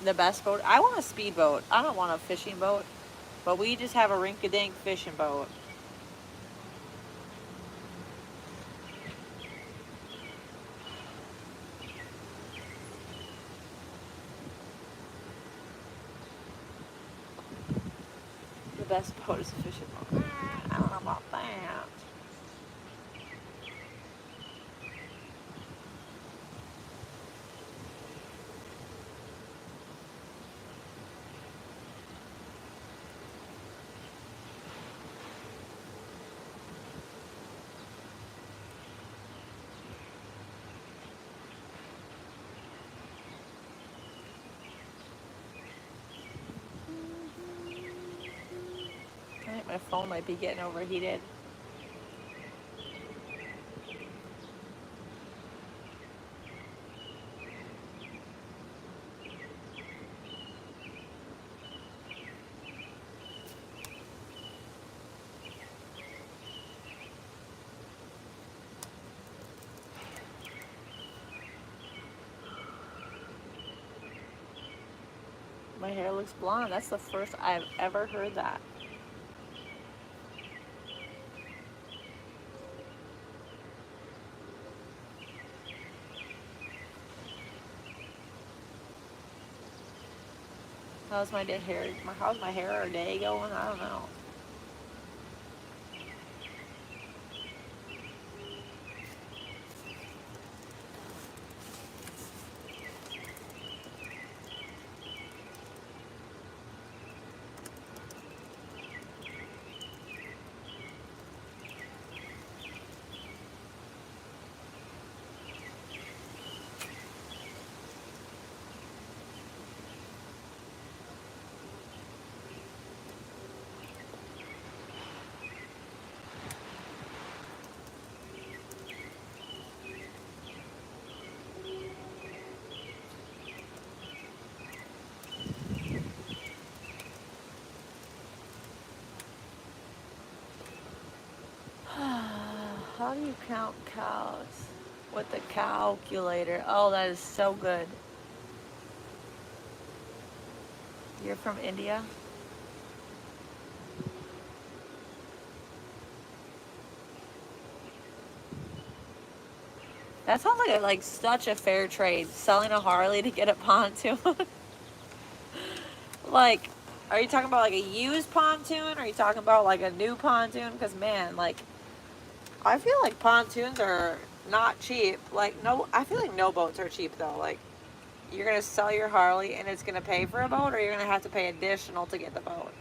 The best boat. I want a speedboat. I don't want a fishing boat, but we just have a rink-a-dink fishing boat. The best boat is a fishing boat. I don't know about that. I think my phone might be getting overheated. My hair looks blonde. That's the first I've ever heard that. How's my hair or day going? I don't know. How do you count cows with the calculator? Oh, that is so good. You're from India? That sounds like such a fair trade, selling a Harley to get a pontoon. Like, are you talking about like a used pontoon? Or are you talking about like a new pontoon? Because man, like, I feel like pontoons are not cheap. Like, no, I feel like no boats are cheap though. Like, you're gonna sell your Harley and it's gonna pay for a boat, or you're gonna have to pay additional to get the boat.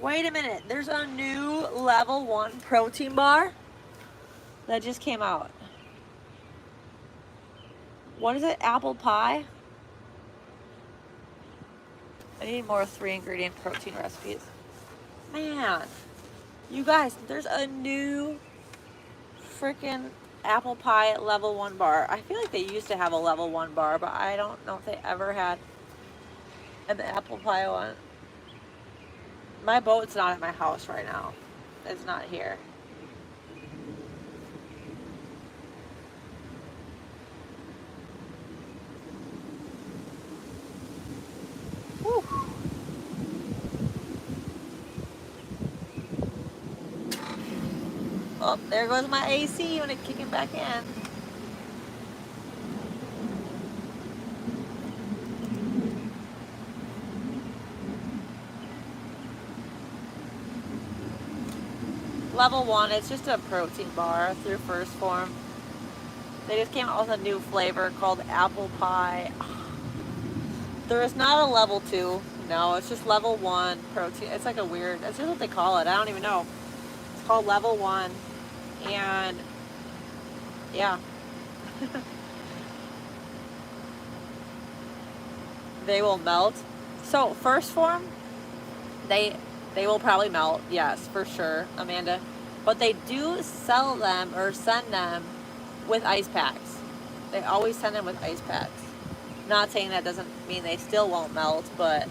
Wait a minute. There's a new level 1 protein bar that just came out. What is it? Apple pie? I need more 3-ingredient protein recipes. Man, you guys, there's a new freaking apple pie level 1 bar. I feel like they used to have a level 1 bar, but I don't know if they ever had an apple pie one. My boat's not at my house right now. It's not here. Whew. Oh, there goes my AC unit kicking back in. Level 1, it's just a protein bar through First Form. They just came out with a new flavor called apple pie. There is not a level 2. No, it's just level 1 protein. It's like a weird, that's just what they call it. I don't even know. It's called level 1. And yeah. They will melt. So First Form, they will probably melt, yes, for sure, Amanda. But they do sell them or send them with ice packs. They always send them with ice packs. Not saying that doesn't mean they still won't melt, but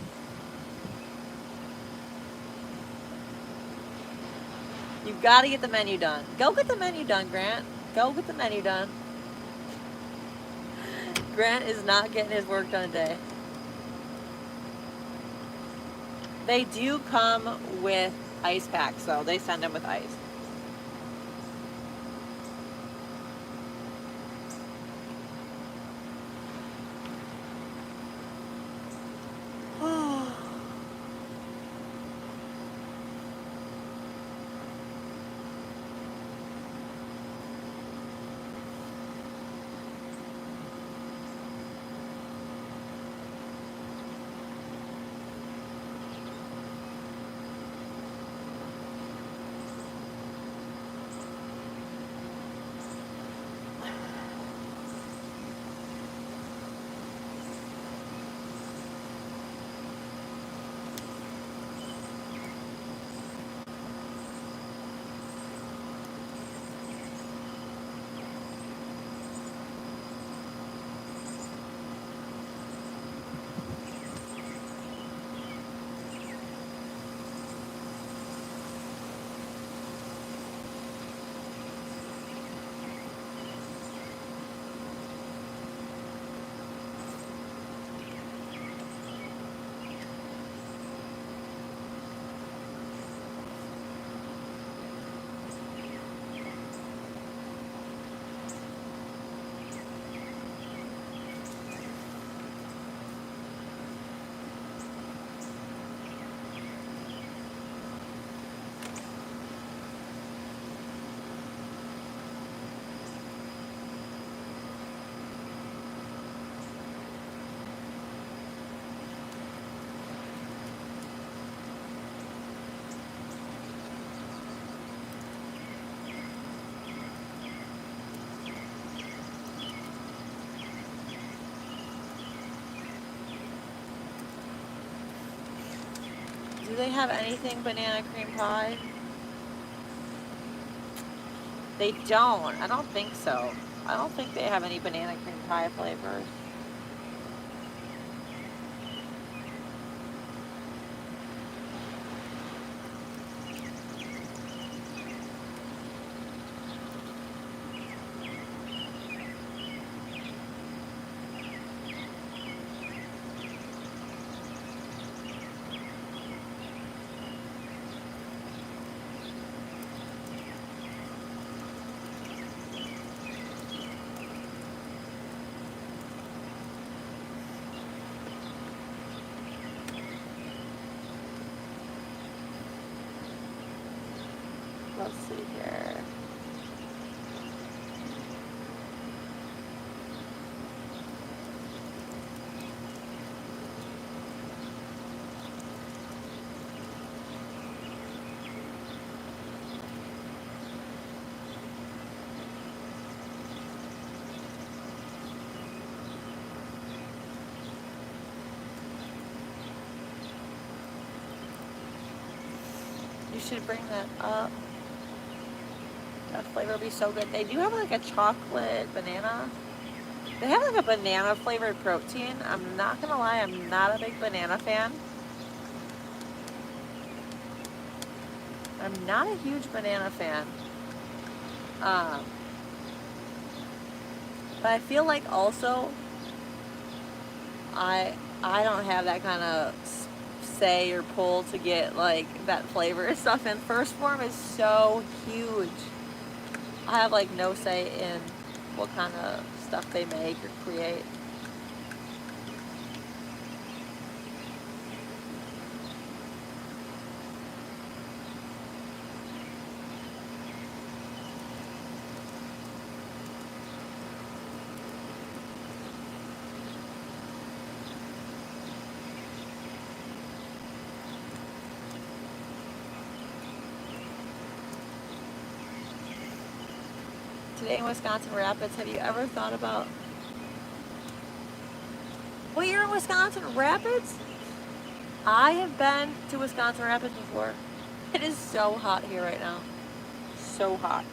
you've got to get the menu done. Go get the menu done, Grant. Go get the menu done. Grant is not getting his work done today. They do come with ice packs, though. They send them with ice. Do they have anything banana cream pie? They don't. I don't think so. I don't think they have any banana cream pie flavors. should bring that up. That flavor would be so good. They do have like a chocolate banana. They have like a banana flavored protein. I'm not gonna lie, I'm not a big banana fan. I'm not a huge banana fan. But I feel like also I don't have that kind of say or pull to get like that flavor and stuff. And First Form is so huge. I have like no say in what kind of stuff they make or create. Today in Wisconsin Rapids, have you ever thought about... Well, you're in Wisconsin Rapids? I have been to Wisconsin Rapids before. It is so hot here right now. So hot.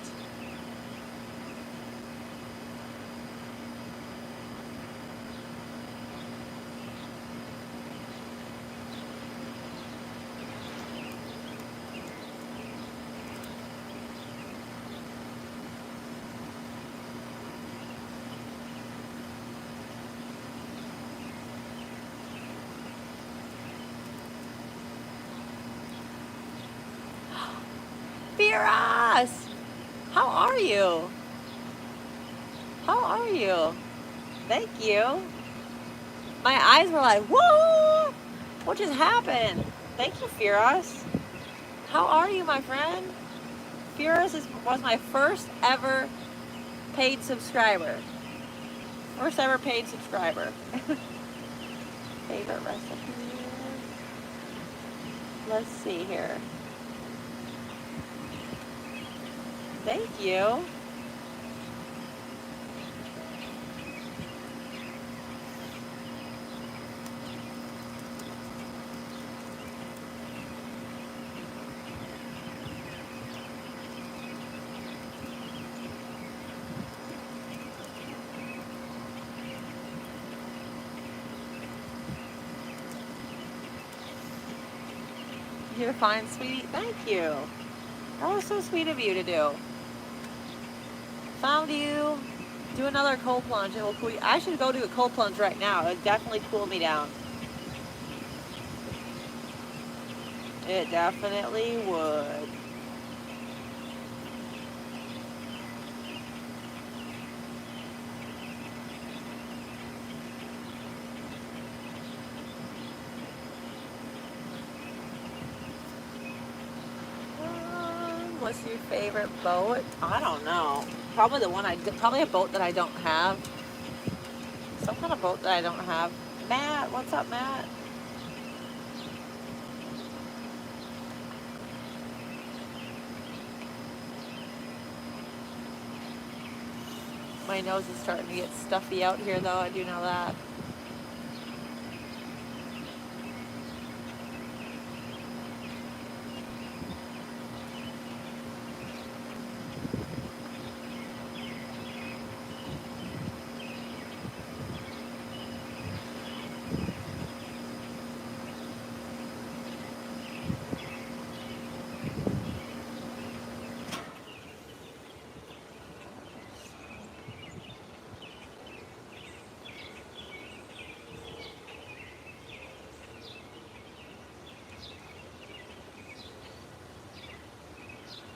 Firas! How are you? How are you? Thank you. My eyes were like, whoa! What just happened? Thank you, Firas. How are you, my friend? Firas was my first ever paid subscriber. First ever paid subscriber. Favorite recipe? Let's see here. Thank you. You're fine, sweetie. Thank you. That was so sweet of you to do. Found you. Do another cold plunge. It will cool you. I should go do a cold plunge right now. It would definitely cool me down. It definitely would. What's your favorite boat? I don't know. Probably probably a boat that I don't have. Some kind of boat that I don't have. Matt, what's up, Matt? My nose is starting to get stuffy out here, though. I do know that.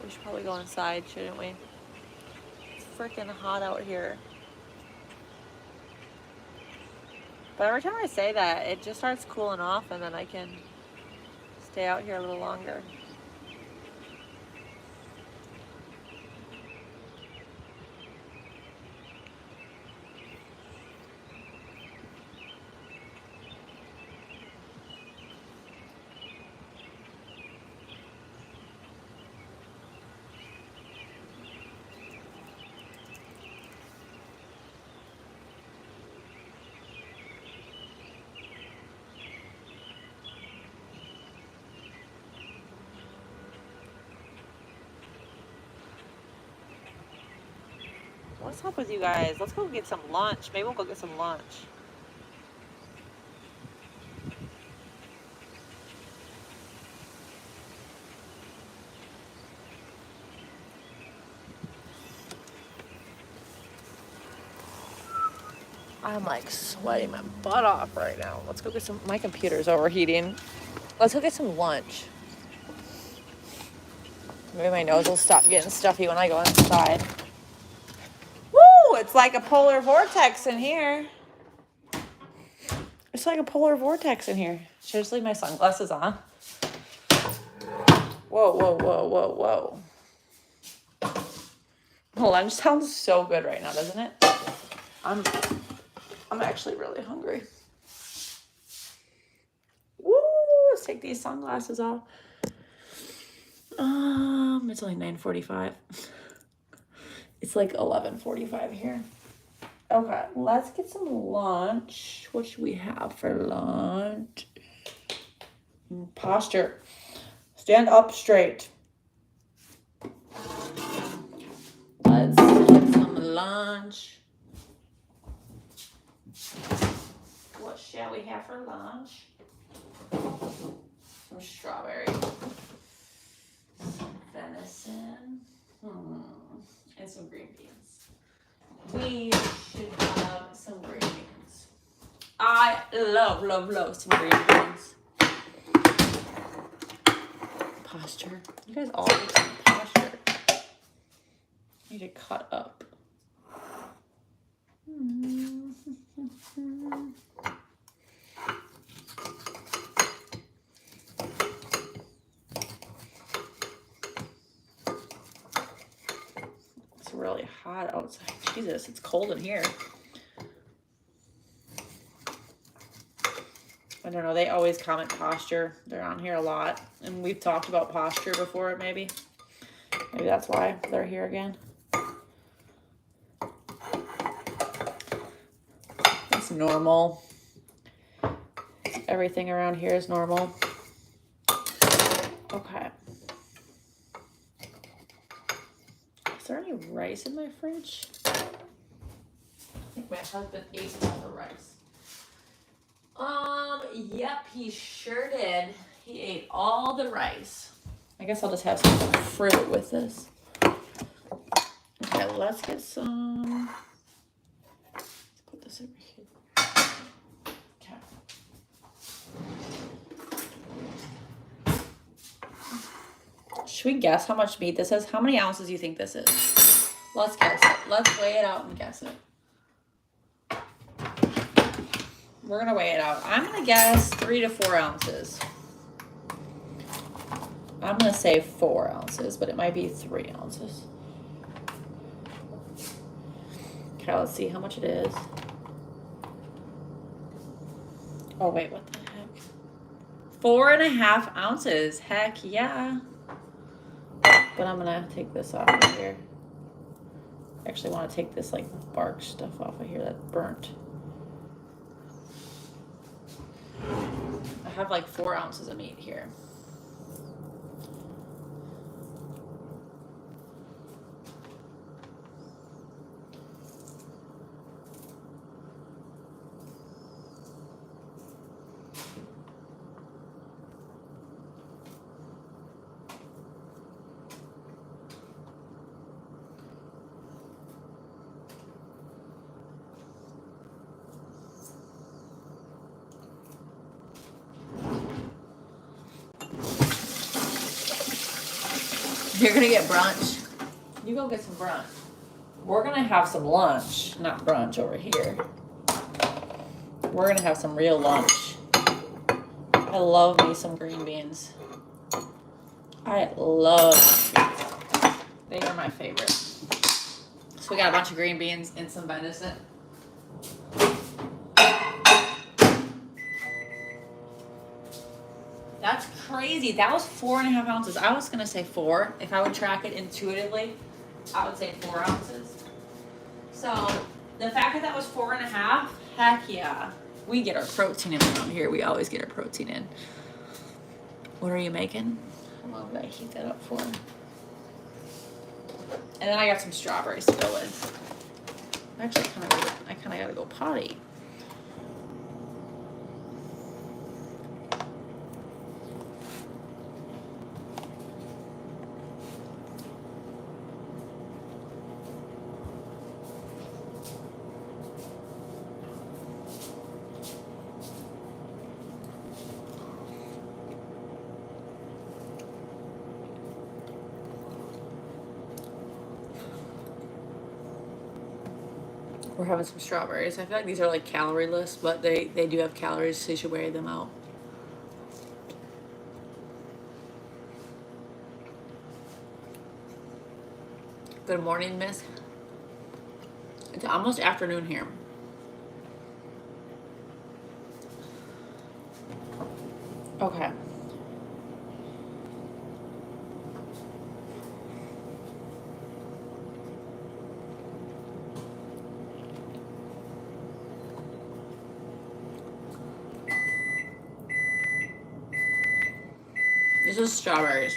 We should probably go inside, shouldn't we? It's freaking hot out here. But every time I say that, it just starts cooling off and then I can stay out here a little longer. What's up with you guys? Let's go get some lunch. Maybe we'll go get some lunch. I'm like sweating my butt off right now. Let's go get some, my computer's overheating. Let's go get some lunch. Maybe my nose will stop getting stuffy when I go inside. Woo! It's like a polar vortex in here. It's like a polar vortex in here. Should I just leave my sunglasses on? Whoa, whoa, whoa, whoa, whoa. Lunch sounds so good right now, doesn't it? I'm actually really hungry. Woo! Let's take these sunglasses off. It's only 9:45. It's like 11:45 here. Okay, let's get some lunch. What should we have for lunch? Posture. Stand up straight. Let's get some lunch. What shall we have for lunch? Some strawberry. Some venison. And some green beans. We should have some green beans. I love some green beans. Posture. You guys all need some posture. Need to cut up. It's really hot outside. Jesus, it's cold in here. I don't know, they always comment posture. They're on here a lot. And we've talked about posture before, maybe. Maybe that's why they're here again. It's normal. Everything around here is normal. Okay. Is there any rice in my fridge? I think my husband ate all the rice. Yep, he sure did. He ate all the rice. I guess I'll just have some fruit with this. Okay, let's get some. Let's put this over here. Okay. Should we guess how much meat this is? How many ounces do you think this is? Let's guess it. Let's weigh it out and guess it. We're going to weigh it out. I'm going to guess 3 to 4 ounces. I'm going to say 4 ounces, but it might be 3 ounces. Okay, let's see how much it is. Oh, wait, what the heck? 4.5 ounces. Heck yeah. But I'm going to take this off of here. I actually want to take this like bark stuff off of here that's burnt. I have like 4 ounces of meat here. You're gonna get brunch. You go get some brunch. We're gonna have some lunch, not brunch over here. We're gonna have some real lunch. I love me some green beans. I love green beans. They are my favorite. So we got a bunch of green beans and some venison. That's crazy. That was 4.5 ounces. I was gonna say 4. If I would track it intuitively, I would say 4 ounces. So the fact that that was 4.5, heck yeah. We get our protein in around here. We always get our protein in. What are you making? How long did I heat that up for? And then I got some strawberries to go with. Actually, I kind of gotta go potty. We're having some strawberries. I feel like these are like calorie-less, but they do have calories, so you should weigh them out. Good morning, miss. It's almost afternoon here. Okay. This is strawberries.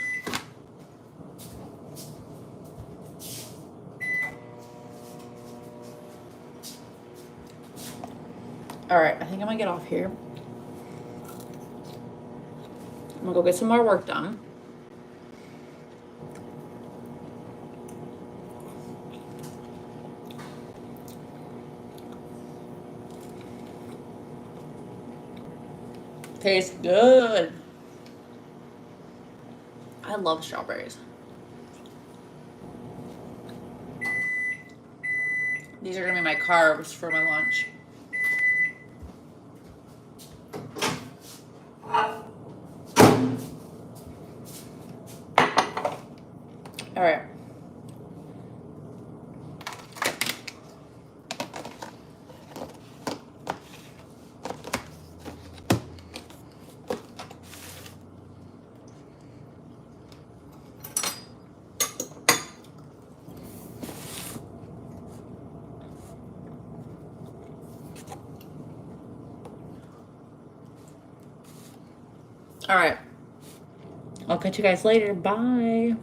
All right, I think I'm gonna get off here. I'm gonna go get some more work done. Tastes good. I love strawberries. These are gonna be my carbs for my lunch. All right. All right. I'll catch you guys later. Bye.